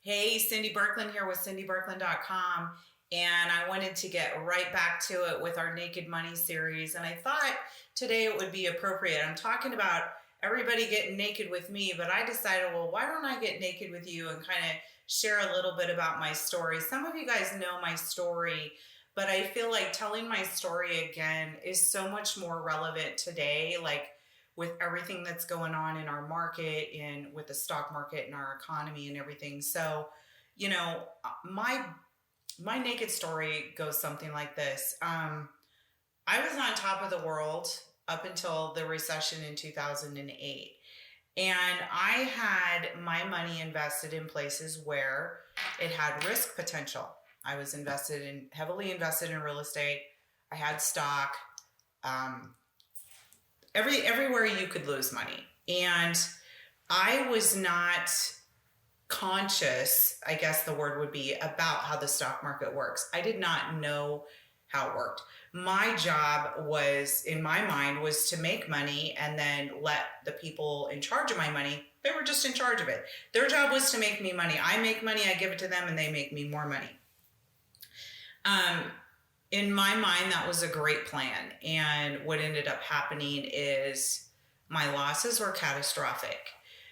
Hey, Cindy Birkland here with cindybirkland.com, and I wanted to get right back to it with our Naked Money series. And I thought today it would be appropriate. I'm talking about everybody getting naked with me, but I decided, well, why don't I get naked with you and kind of share a little bit about my story? Some of you guys know my story, but I feel like telling my story again is so much more relevant today. Like, with everything that's going on in our market and with the stock market and our economy and everything. So, my naked story goes something like this. I was on top of the world up until the recession in 2008. And I had my money invested in places where it had risk potential. I was heavily invested in real estate. I had stock. Everywhere you could lose money. And I was not conscious, I guess the word would be, about how the stock market works. I did not know how it worked. My job was, in my mind, was to make money and then let the people in charge of my money, they were just in charge of it. Their job was to make me money. I make money, I give it to them, and they make me more money. In my mind, that was a great plan. And what ended up happening is my losses were catastrophic.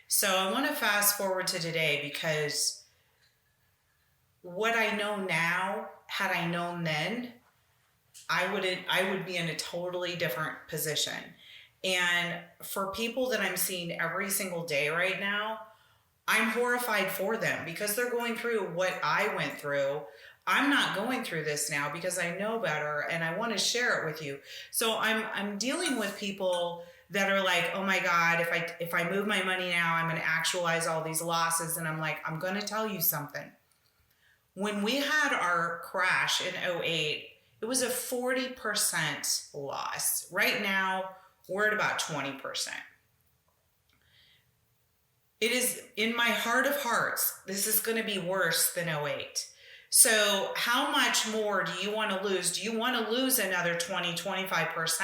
So I want to fast forward to today, because what I know now, had I known then, I would be in a totally different position. And for people that I'm seeing every single day right now, I'm horrified for them because they're going through what I went through. I'm not going through this now because I know better and I want to share it with you. So I'm dealing with people that are like, oh my God, if I move my money now, I'm going to actualize all these losses. And I'm like, I'm going to tell you something. When we had our crash in '08, it was a 40% loss. Right now, we're at about 20%. It is, in my heart of hearts, this is going to be worse than '08. So how much more do you want to lose? Do you want to lose another 20, 25%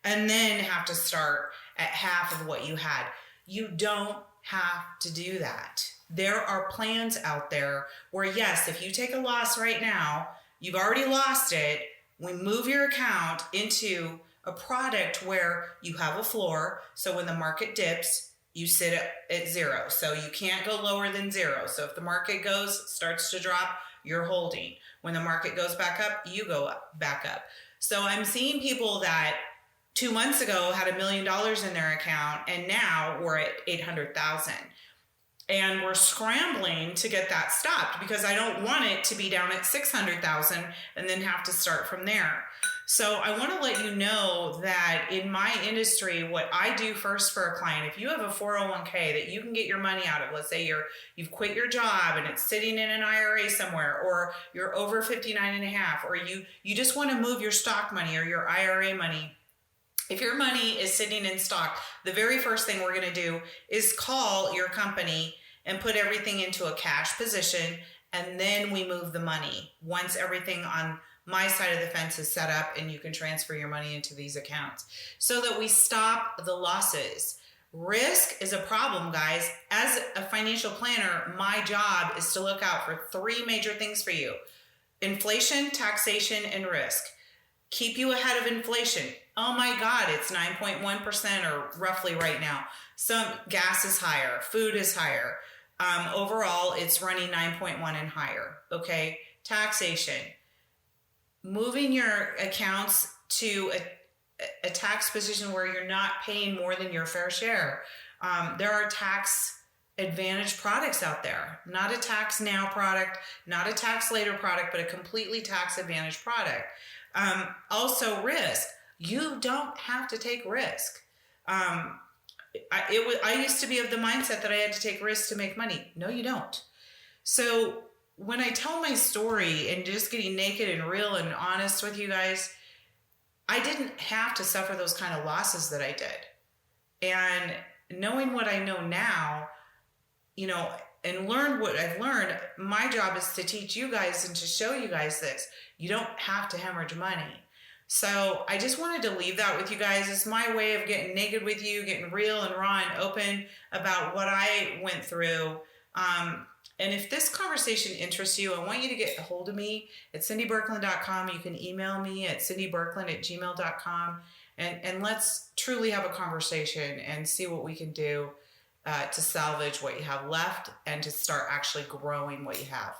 and then have to start at half of what you had? You don't have to do that. There are plans out there where, yes, if you take a loss right now, you've already lost it. We move your account into a product where you have a floor. So when the market dips, you sit at zero. So you can't go lower than zero. So if the market starts to drop, you're holding. When the market goes back up, you go back up. So I'm seeing people that 2 months ago had $1 million in their account, and now we're at 800,000. And we're scrambling to get that stopped because I don't want it to be down at 600,000 and then have to start from there. So I want to let you know that in my industry, what I do first for a client, if you have a 401k that you can get your money out of, let's say you've quit your job and it's sitting in an IRA somewhere, or you're over 59 and a half, or you just want to move your stock money or your IRA money. If your money is sitting in stock, the very first thing we're going to do is call your company and put everything into a cash position, and then we move the money once everything on my side of the fence is set up and you can transfer your money into these accounts so that we stop the losses. Risk is a problem, guys. As a financial planner, my job is to look out for 3 major things for you: inflation, taxation, and risk. Keep you ahead of inflation. Oh my God, it's 9.1% or roughly right now. Some gas is higher, food is higher. Overall, it's running 9.1 and higher. Okay, taxation. Moving your accounts to a tax position where you're not paying more than your fair share. There are tax advantage products out there, not a tax now product, not a tax later product, but a completely tax advantage product. Also risk. You don't have to take risk. I used to be of the mindset that I had to take risks to make money. No, you don't. So when I tell my story and just getting naked and real and honest with you guys, I didn't have to suffer those kind of losses that I did. And knowing what I know now, and learn what I've learned, my job is to teach you guys and to show you guys this. You don't have to hemorrhage money. So I just wanted to leave that with you guys. It's my way of getting naked with you, getting real and raw and open about what I went through. And if this conversation interests you, I want you to get a hold of me at cindybirkland.com. You can email me at cindybirkland@gmail.com. And let's truly have a conversation and see what we can do to salvage what you have left and to start actually growing what you have.